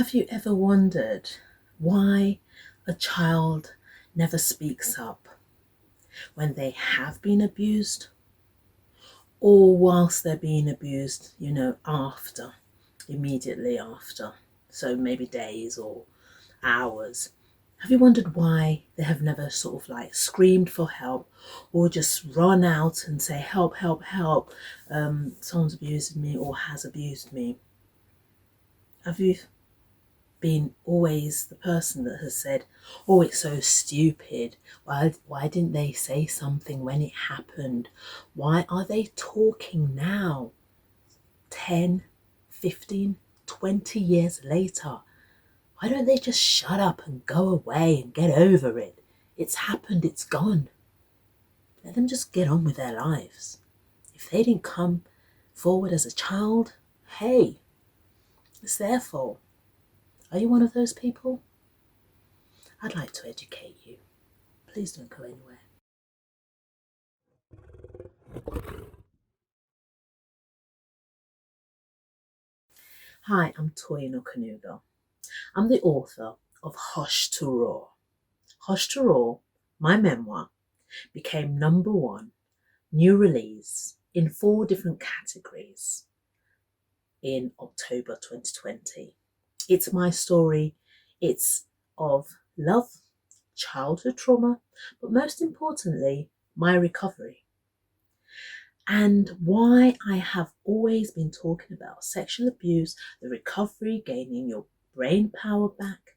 Have you ever wondered why a child never speaks up when they have been abused or whilst they're being abused, after, immediately after? So maybe days or hours. Have you wondered why they have never sort of like screamed for help or just run out and say, help, help, help, someone's abusing me or has abused me? Have you been always the person that has said, oh, it's so stupid, why didn't they say something when it happened? Why are they talking now, 10, 15, 20 years later? Why don't they just shut up and go away and get over it? It's happened, it's gone. Let them just get on with their lives. If they didn't come forward as a child, hey, it's their fault. Are you one of those people? I'd like to educate you. Please don't go anywhere. Hi, I'm Toyin Okanuga. I'm the author of Hush to Roar. Hush to Roar, my memoir, became #1 new release in 4 different categories in October 2020. It's my story. It's of love, childhood trauma, but most importantly, my recovery. And why I have always been talking about sexual abuse, the recovery, gaining your brain power back,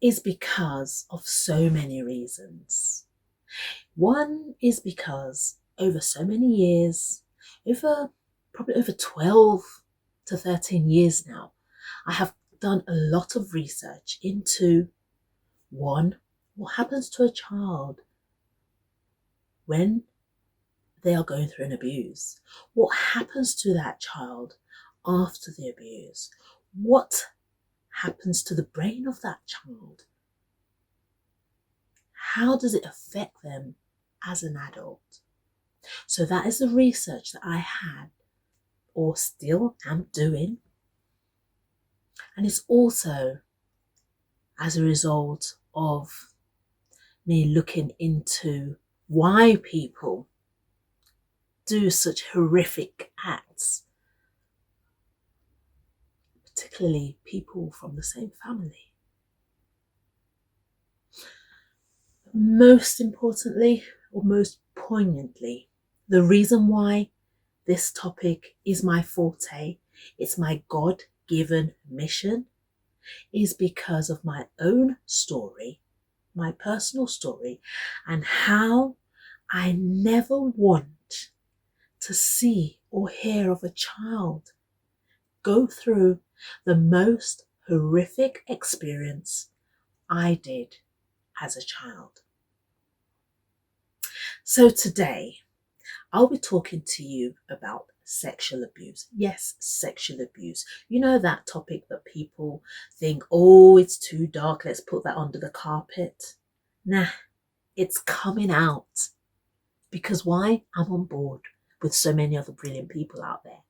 is because of so many reasons. One is because over so many years, probably over 12 to 13 years now, I have done a lot of research into, one, what happens to a child when they are going through an abuse? What happens to that child after the abuse? What happens to the brain of that child? How does it affect them as an adult? So that is the research that I had, or still am doing. And it's also as a result of me looking into why people do such horrific acts, particularly people from the same family. Most importantly, or most poignantly, the reason why this topic is my forte, it's my God-given mission, is because of my own story, my personal story, and how I never want to see or hear of a child go through the most horrific experience I did as a child. So today, I'll be talking to you about sexual abuse. Yes, sexual abuse. You know, that topic that people think, oh, it's too dark, let's put that under the carpet. Nah, it's coming out. Because why? I'm on board with so many other brilliant people out there.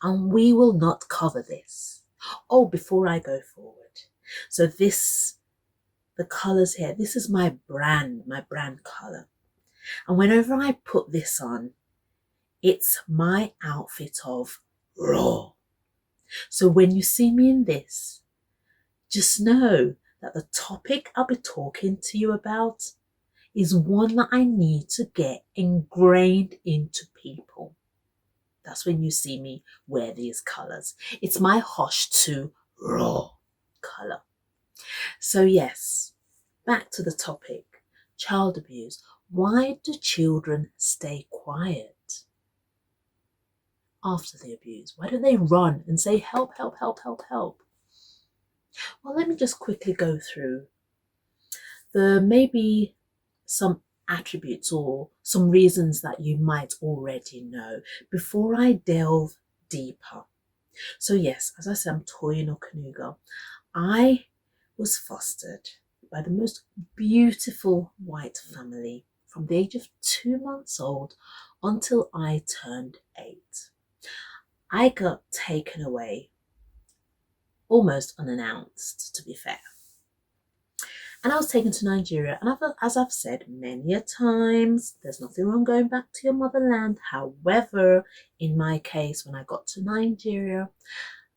And we will not cover this. Oh, before I go forward. So the colours here, this is my brand colour. And whenever I put this on, it's my outfit of raw. So when you see me in this, just know that the topic I'll be talking to you about is one that I need to get ingrained into people. That's when you see me wear these colours. It's my Hush to Raw colour. So yes, back to the topic, child abuse. Why do children stay quiet after the abuse? Why don't they run and say, help, help, help, help, help? Well, let me just quickly go through the maybe some attributes or some reasons that you might already know before I delve deeper. So yes, as I said, I'm Toyin Okanuga. I was fostered by the most beautiful white family from the age of 2 months old until I turned 8. I got taken away almost unannounced, to be fair. And I was taken to Nigeria, and as I've said many a times, there's nothing wrong going back to your motherland. However, in my case, when I got to Nigeria,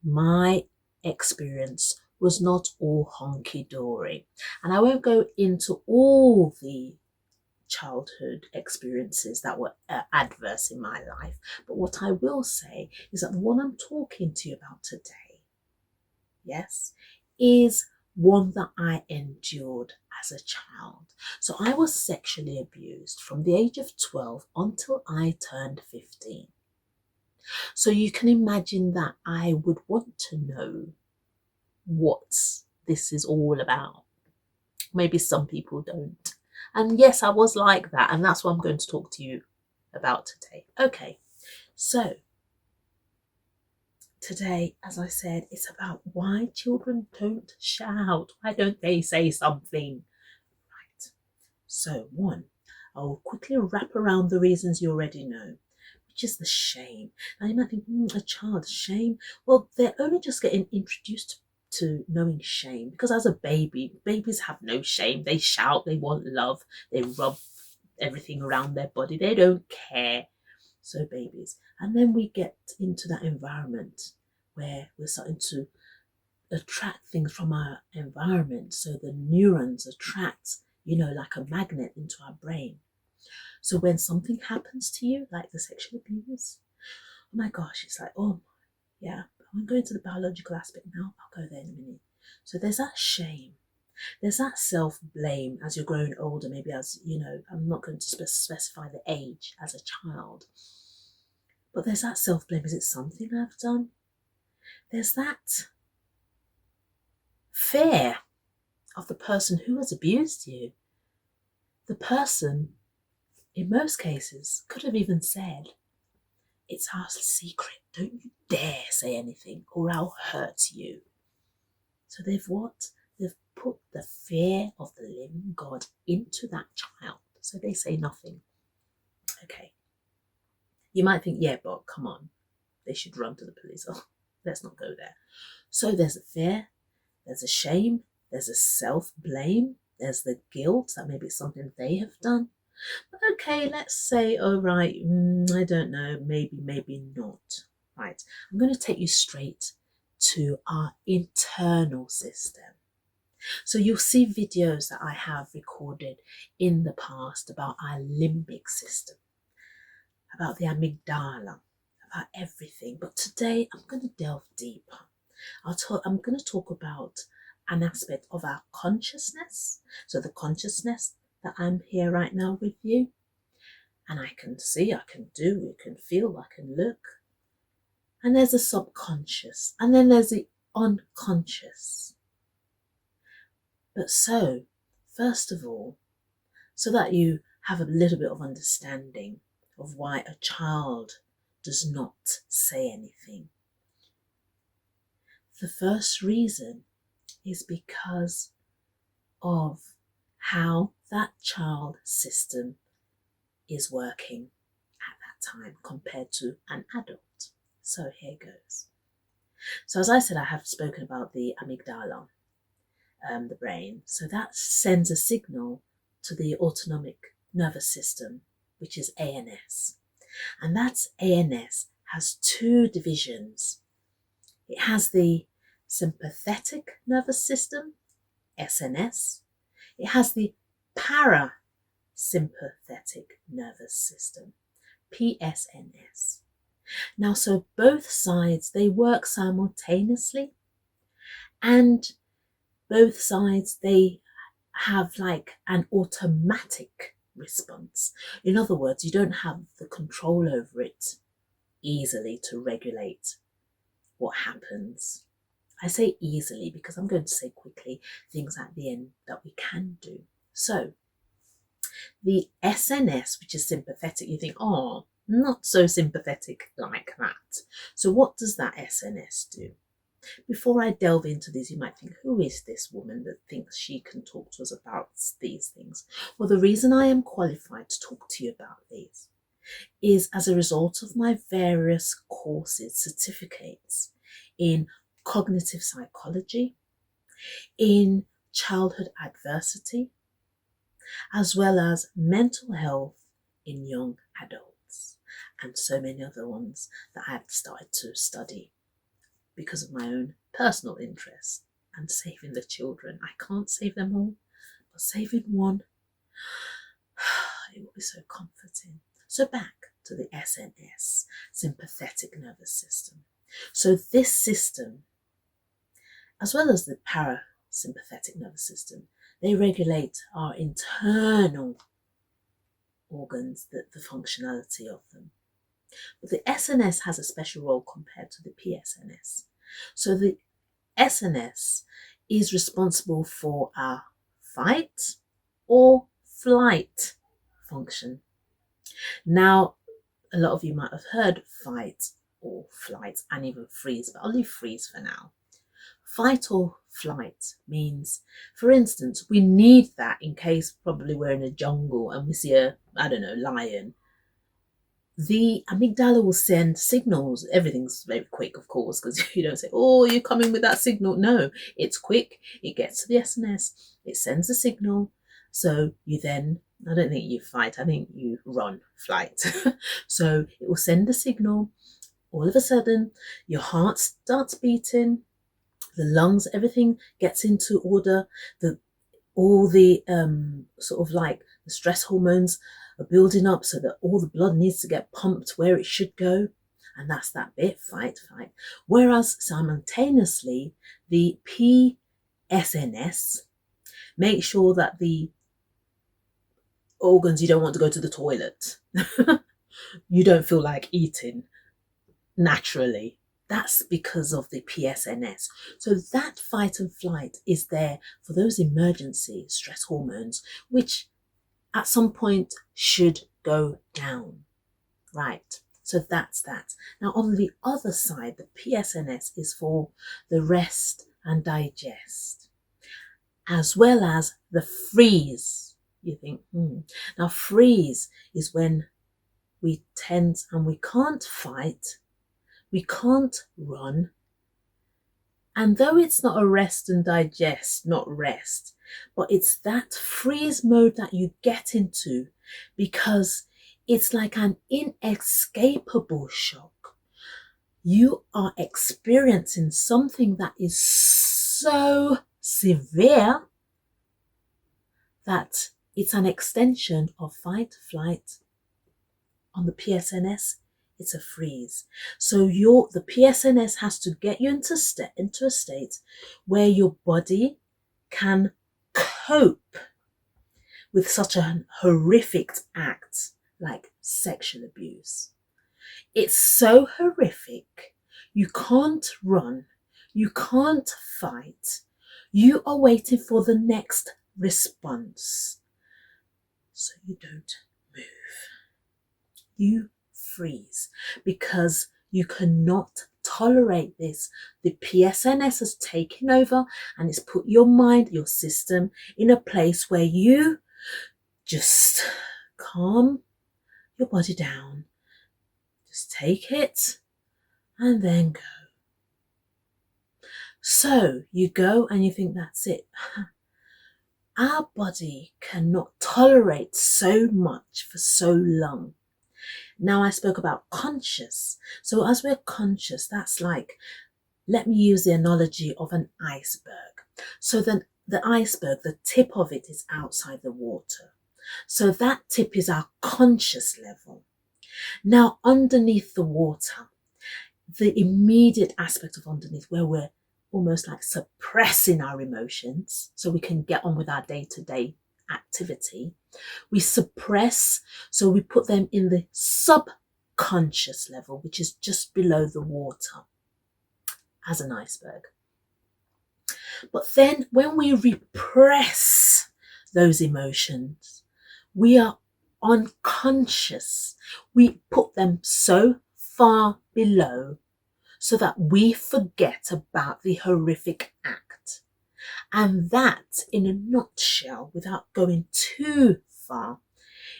my experience was not all honky-dory. And I won't go into all the childhood experiences that were adverse in my life, but what I will say is that the one I'm talking to you about today, yes, is one that I endured as a child. So I was sexually abused from the age of 12 until I turned 15. So you can imagine that I would want to know what this is all about. Maybe some people don't. And yes, I was like that, and that's what I'm going to talk to you about today. Okay, so today, as I said, it's about why children don't shout. Why don't they say something? Right. So, one, I'll quickly wrap around the reasons you already know, which is the shame. Now, you might think, a child, shame? Well, they're only just getting introduced to knowing shame, because as a babies have no shame. They shout, they want love, they rub everything around their body, they don't care. So babies, and then we get into that environment where we're starting to attract things from our environment. So the neurons attract, like a magnet into our brain. So when something happens to you, like the sexual abuse, oh my gosh, it's like, oh yeah, I'm going to the biological aspect now. I'll go there in a minute. So there's that shame. There's that self-blame as you're growing older, maybe as, I'm not going to specify the age as a child. But there's that self-blame. Is it something I've done? There's that fear of the person who has abused you. The person, in most cases, could have even said, it's our secret. Don't you dare say anything or I'll hurt you. So they've what? They've put the fear of the living God into that child. So they say nothing. Okay. You might think, yeah, but come on. They should run to the police. Oh, let's not go there. So there's a fear, there's a shame, there's a self-blame, there's the guilt that maybe it's something they have done. But okay, let's say, oh right, I don't know, maybe not. Right, I'm going to take you straight to our internal system. So you'll see videos that I have recorded in the past about our limbic system, about the amygdala, about everything. But today I'm going to delve deeper. I'm going to talk about an aspect of our consciousness. So the consciousness that I'm here right now with you, and I can see, I can do, I can feel, I can look. And there's a subconscious, and then there's the unconscious. But so, first of all, so that you have a little bit of understanding of why a child does not say anything. The first reason is because of how that child system is working at that time compared to an adult. So here goes. So as I said, I have spoken about the amygdala, the brain. So that sends a signal to the autonomic nervous system, which is ANS. And that ANS has two divisions. It has the sympathetic nervous system, SNS. It has the parasympathetic nervous system, PSNS. Now, so both sides, they work simultaneously, and both sides, they have like an automatic response. In other words, you don't have the control over it easily to regulate what happens. I say easily because I'm going to say quickly things at the end that we can do. So the SNS, which is sympathetic, you think, oh, not so sympathetic like that. So what does that SNS do? Before I delve into these, you might think, who is this woman that thinks she can talk to us about these things? Well, the reason I am qualified to talk to you about these is as a result of my various courses, certificates in cognitive psychology, in childhood adversity, as well as mental health in young adults, and so many other ones that I had started to study because of my own personal interest and saving the children. I can't save them all, but saving one, it will be so comforting. So back to the SNS, sympathetic nervous system. So this system, as well as the parasympathetic nervous system, they regulate our internal organs, the functionality of them. But the SNS has a special role compared to the PSNS. So the SNS is responsible for our fight or flight function. Now, a lot of you might have heard fight or flight and even freeze, but I'll leave freeze for now. Fight or flight means, for instance, we need that in case probably we're in a jungle and we see a, lion. The amygdala will send signals. Everything's very quick, of course, because you don't say, oh, you're coming with that signal. No, it's quick. It gets to the SNS. It sends a signal. So you then, I don't think you fight. I think you run, flight. So it will send a signal. All of a sudden, your heart starts beating. The lungs, everything gets into order. All the sort of like the stress hormones are building up so that all the blood needs to get pumped where it should go. And that's that bit, fight. Whereas simultaneously, the PSNS makes sure that the organs, you don't want to go to the toilet. You don't feel like eating naturally. That's because of the PSNS. So that fight and flight is there for those emergency stress hormones, which at some point should go down. Right. So that's that. Now on the other side, the PSNS is for the rest and digest, as well as the freeze. You think, Now freeze is when we tense and we can't fight. We can't run. And though it's not a rest and digest, not rest, but it's that freeze mode that you get into because it's like an inescapable shock. You are experiencing something that is so severe that it's an extension of fight, flight. On the PSNS, it's a freeze. So the PSNS has to get you into a state where your body can cope with such a horrific act like sexual abuse. It's so horrific. You can't run. You can't fight. You are waiting for the next response. So you don't move. You freeze because you cannot tolerate this. The PSNS has taken over and it's put your mind, your system in a place where you just calm your body down. Just take it and then go. So you go and you think that's it. Our body cannot tolerate so much for so long. Now I spoke about conscious. So as we're conscious, that's like, let me use the analogy of an iceberg. So then the iceberg, the tip of it is outside the water. So that tip is our conscious level. Now underneath the water, the immediate aspect of underneath where we're almost like suppressing our emotions so we can get on with our day-to-day activity, we suppress, so we put them in the subconscious level, which is just below the water as an iceberg. But then when we repress those emotions, we are unconscious. We put them so far below so that we forget about the horrific act. And that, in a nutshell, without going too far,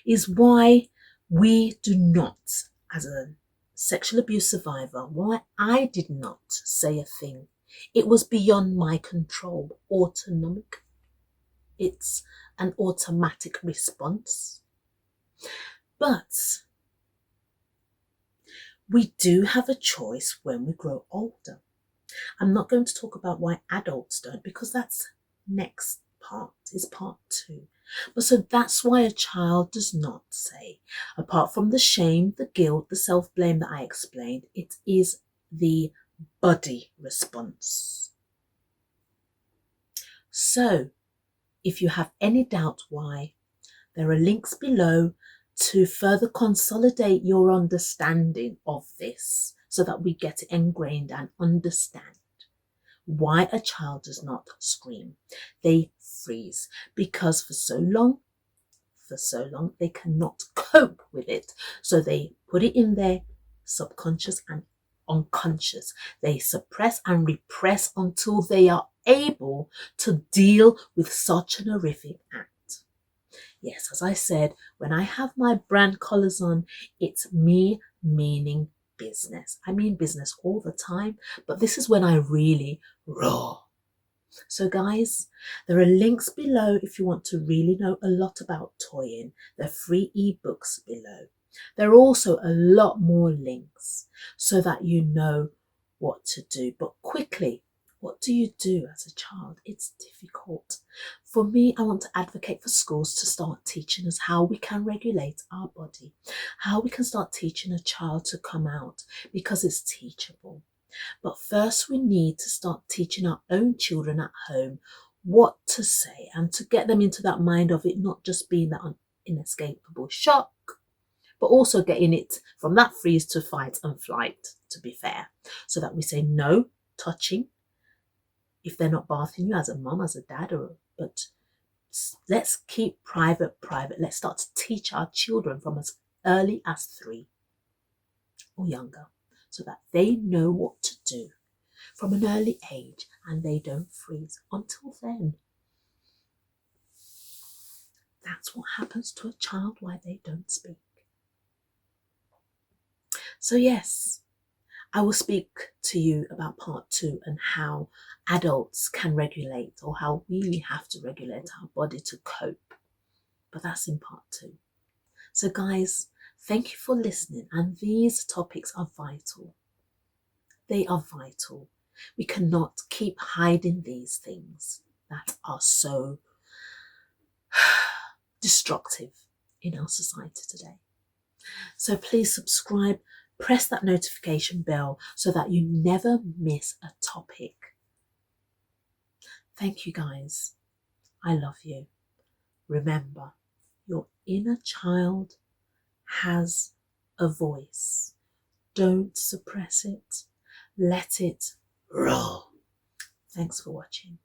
is why we do not, as a sexual abuse survivor, why I did not say a thing It was beyond my control, autonomic. It's an automatic response. But we do have a choice when we grow older. I'm not going to talk about why adults don't, because that's next part, is part 2. But so that's why a child does not say, apart from the shame, the guilt, the self-blame that I explained, it is the body response. So if you have any doubt why, there are links below to further consolidate your understanding of this so that we get ingrained and understand why a child does not scream. They freeze because for so long they cannot cope with it. So they put it in their subconscious and unconscious. They suppress and repress until they are able to deal with such an horrific act. Yes, as I said, when I have my brand colours on, it's me meaning business. I mean business all the time, but this is when I really roar. So guys, there are links below if you want to really know a lot about toying. There are free ebooks below. There are also a lot more links so that you know what to do. But quickly, what do you do as a child? It's difficult. For me, I want to advocate for schools to start teaching us how we can regulate our body, how we can start teaching a child to come out, because it's teachable. But first we need to start teaching our own children at home what to say and to get them into that mind of it not just being that inescapable shock, but also getting it from that freeze to fight and flight, to be fair, so that we say no touching if they're not bathing you as a mum, as a dad, but let's keep private. Let's start to teach our children from as early as 3 or younger, so that they know what to do from an early age and they don't freeze. Until then, that's what happens to a child, why they don't speak. So yes, I will speak to you about part 2 and how adults can regulate, or how we have to regulate our body to cope. But that's in part 2. So guys, thank you for listening. And these topics are vital. They are vital. We cannot keep hiding these things that are so destructive in our society today. So please subscribe, press that notification bell so that you never miss a topic. Thank you guys. I love you. Remember, your inner child has a voice. Don't suppress it. Let it roar. Thanks for watching.